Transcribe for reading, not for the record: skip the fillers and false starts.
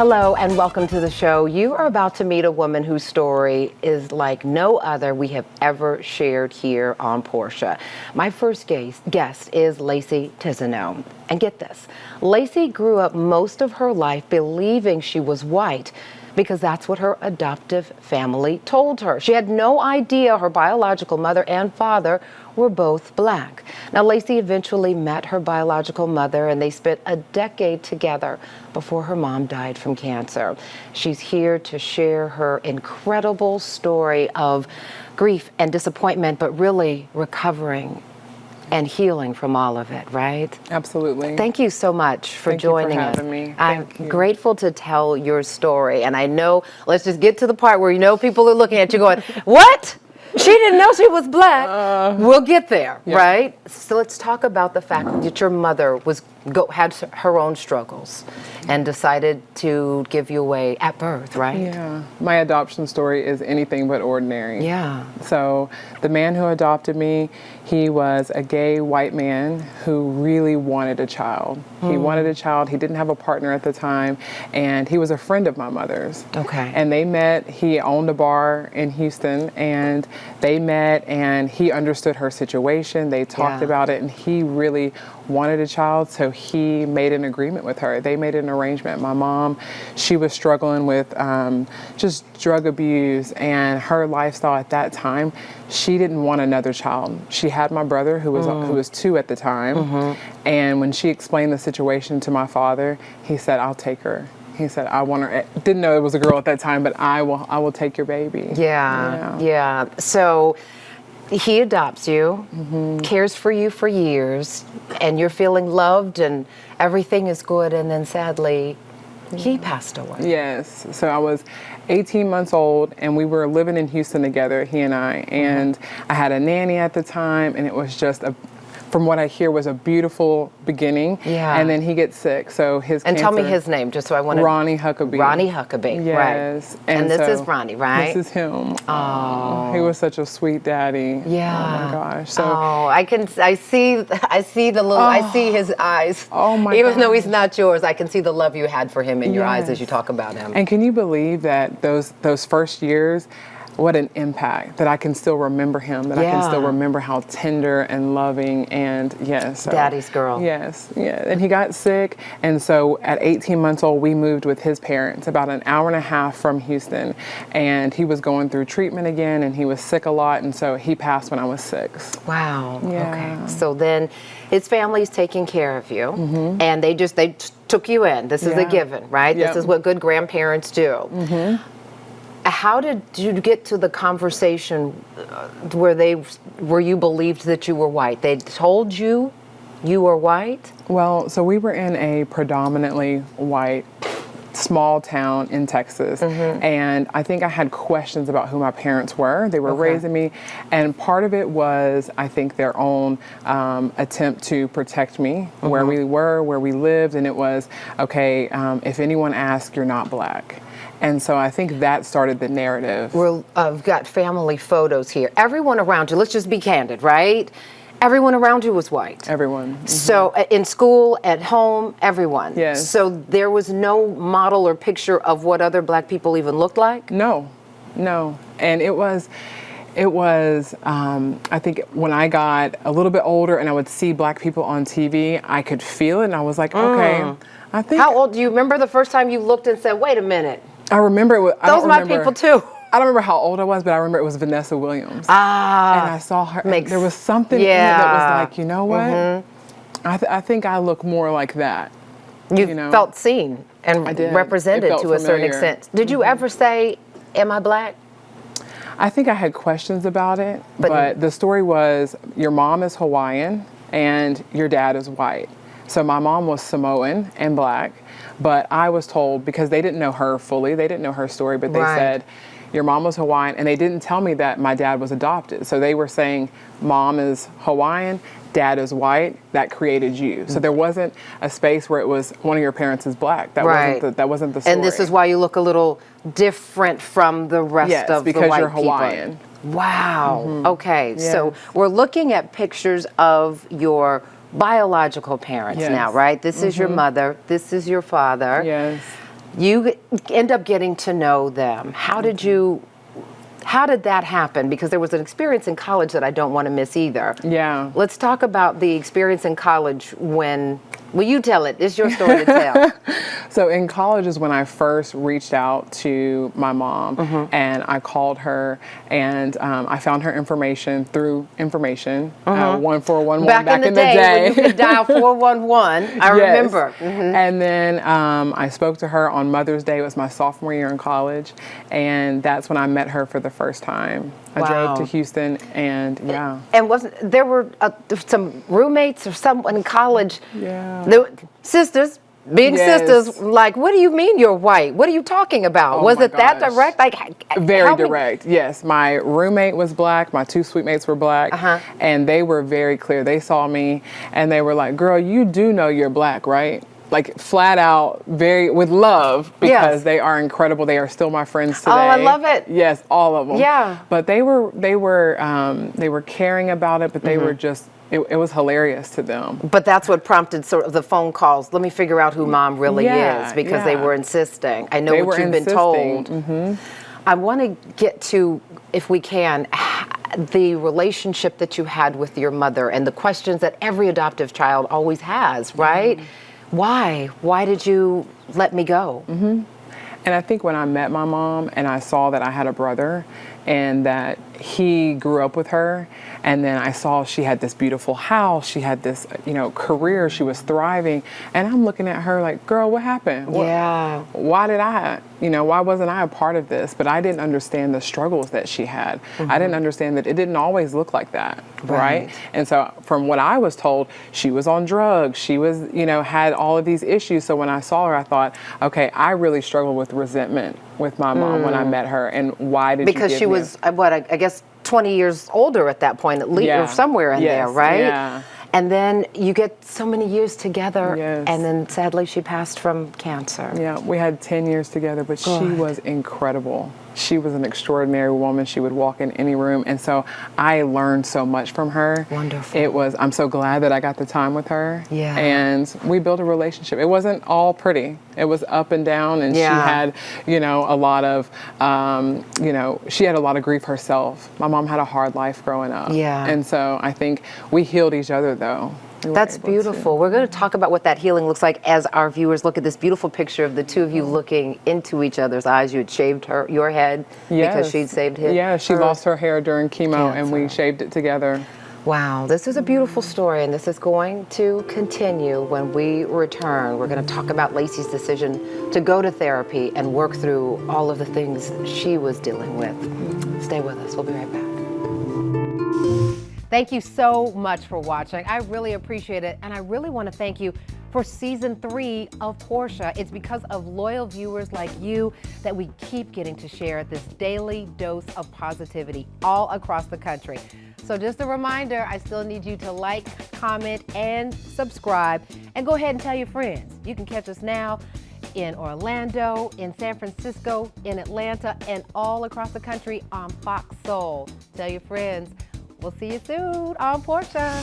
Hello and welcome to the show. You are about to meet a woman whose story is like no other we have ever shared here on Portia. My first guest is Lacey Tezino. And get this, Lacey grew up most of her life believing she was white because that's what her adoptive family told her. She had no idea her biological mother and father were both black. Now, Lacey eventually met her biological mother and they spent a decade together before her mom died from cancer. She's here to share her incredible story of grief and disappointment, but really recovering and healing from all of it, right? Absolutely. Thank you so much for joining us. Thank you for having me. I'm grateful to tell your story. And I know, let's just get to the part where you know people are looking at you going, what? She didn't know she was black. We'll get there, yeah. right? So let's talk about the fact that your mother had her own struggles and decided to give you away at birth, right? Yeah. My adoption story is anything but ordinary. Yeah. So the man who adopted me, he was a gay white man who really wanted a child. He wanted a child. He didn't have a partner at the time, and he was a friend of my mother's. Okay. And they met. He owned a bar in Houston, and they met, and he understood her situation. They talked about it, and he really wanted a child, so he made an agreement with her. They made an arrangement. My mom, she was struggling with just drug abuse and her lifestyle at that time. She didn't want another child. She had my brother, who was 2 at the time, and when she explained the situation to my father, he said, "I'll take her." He said, "I want her." Didn't know it was a girl at that time, but I will take your baby. Yeah. So he adopts you, cares for you for years, and you're feeling loved and everything is good, and then sadly, he passed away. Yes. So I was 18 months old, and we were living in Houston together, he and I, and I had a nanny at the time, and it was just from what I hear, was a beautiful beginning. Yeah. And then he gets sick, so his And cancer, tell me his name, just so I want to... Ronnie Huckabee. Ronnie Huckabee, yes. Right. And this is Ronnie, right? This is him. Oh. He was such a sweet daddy. Yeah. Oh my gosh. So. Oh, I see the little, I see his eyes. Oh my Even gosh. though he's not yours, I can see the love you had for him in your eyes as you talk about him. And can you believe that those first years, what an impact, that I can still remember him, that I can still remember how tender and loving, and yes. So, Daddy's girl. Yes, yeah. And he got sick, and so at 18 months old, we moved with his parents about an hour and a half from Houston, and he was going through treatment again, and he was sick a lot, and so he passed when I was 6. Wow. Yeah. Okay. So then his family's taking care of you, and they took you in. This is a given, right? Yep. This is what good grandparents do. How did you get to the conversation where you believed that you were white? They told you were white? Well, so we were in a predominantly white small town in Texas, and I think I had questions about who my parents were. They were raising me, and part of it was, I think, their own attempt to protect me, where we were, where we lived, and it was, okay, if anyone asks, you're not black. And so I think that started the narrative. I've got family photos here. Everyone around you, let's just be candid, right? Everyone around you was white. Everyone. So in school, at home, everyone. Yes. So there was no model or picture of what other black people even looked like? No. And it was, I think when I got a little bit older and I would see black people on TV, I could feel it, and I was like, okay, I think. How old, do you remember the first time you looked and said, wait a minute? I remember it. Those are my people too. I don't remember how old I was, but I remember it was Vanessa Williams. And I saw her. There was something in it that was like, you know what? I think I look more like that. You felt seen and represented to a certain extent. Did you ever say, am I black? I think I had questions about it, but the story was, your mom is Hawaiian and your dad is white. So my mom was Samoan and black, but I was told, because they didn't know her fully, they didn't know her story, but they said, your mom was Hawaiian, and they didn't tell me that my dad was adopted. So they were saying, mom is Hawaiian, dad is white, that created you. So there wasn't a space where it was one of your parents is black. That wasn't the story. And this is why you look a little different from the rest of the white people. Because you're Hawaiian. Wow. Okay. So we're looking at pictures of your biological parents now, right? This is your mother. This is your father. Yes. You end up getting to know them. How did that happen? Because there was an experience in college that I don't want to miss either. Yeah. Let's talk about the experience in college when, well, you tell it. It's your story to tell. So in college is when I first reached out to my mom, and I called her, and I found her information through information, 1411 back in the day. When you could dial 411, I remember. And then I spoke to her on Mother's Day. It was my sophomore year in college, and that's when I met her for the first time. I drove to Houston, and And wasn't there were some roommates or someone in college? Yeah. Sisters. Being sisters, like, what do you mean you're white? What are you talking about? Oh was my it that gosh. direct? Like, very direct. Yes, my roommate was black. My two suite mates were black, and they were very clear. They saw me, and they were like, "Girl, you do know you're black, right?" Like flat out, very with love, because they are incredible. They are still my friends today. Oh, I love it. Yes, all of them. Yeah. But they were caring about it, but they were just. It was hilarious to them. But that's what prompted sort of the phone calls. Let me figure out who mom really is, because they were insisting. I know what you've been told. I want to get to, if we can, the relationship that you had with your mother and the questions that every adoptive child always has, right? Why? Why did you let me go? And I think when I met my mom and I saw that I had a brother and that he grew up with her, and then I saw she had this beautiful house, she had this, career, she was thriving, and I'm looking at her like, girl, what happened? Why did why wasn't I a part of this? But I didn't understand the struggles that she had. I didn't understand that it didn't always look like that, right? And so from what I was told, she was on drugs, she was, had all of these issues. So when I saw her, I thought, okay, I really struggled with resentment with my mom when I met her. And why did because you she was, I guess 20 years older at that point, at least, or somewhere in there, right? Yeah. And then you get so many years together, Yes. and then sadly she passed from cancer. Yeah, we had 10 years together, but she was incredible. She was an extraordinary woman. She would walk in any room. And so I learned so much from her. Wonderful. I'm so glad that I got the time with her. Yeah. And we built a relationship. It wasn't all pretty. It was up and down. And she had, a lot of, she had a lot of grief herself. My mom had a hard life growing up. Yeah. And so I think we healed each other, though. That's beautiful. We're going to talk about what that healing looks like as our viewers look at this beautiful picture of the two of you looking into each other's eyes. You had shaved your head because she'd saved his. Yeah, she lost her hair during chemo, and we shaved it together. Wow, this is a beautiful story, and this is going to continue when we return. We're going to talk about Lacey's decision to go to therapy and work through all of the things she was dealing with. Stay with us. We'll be right back. Thank you so much for watching. I really appreciate it, and I really want to thank you for season 3 of Portia. It's because of loyal viewers like you that we keep getting to share this daily dose of positivity all across the country. So just a reminder, I still need you to like, comment, and subscribe, and go ahead and tell your friends. You can catch us now in Orlando, in San Francisco, in Atlanta, and all across the country on Fox Soul. Tell your friends. We'll see you soon on Portia.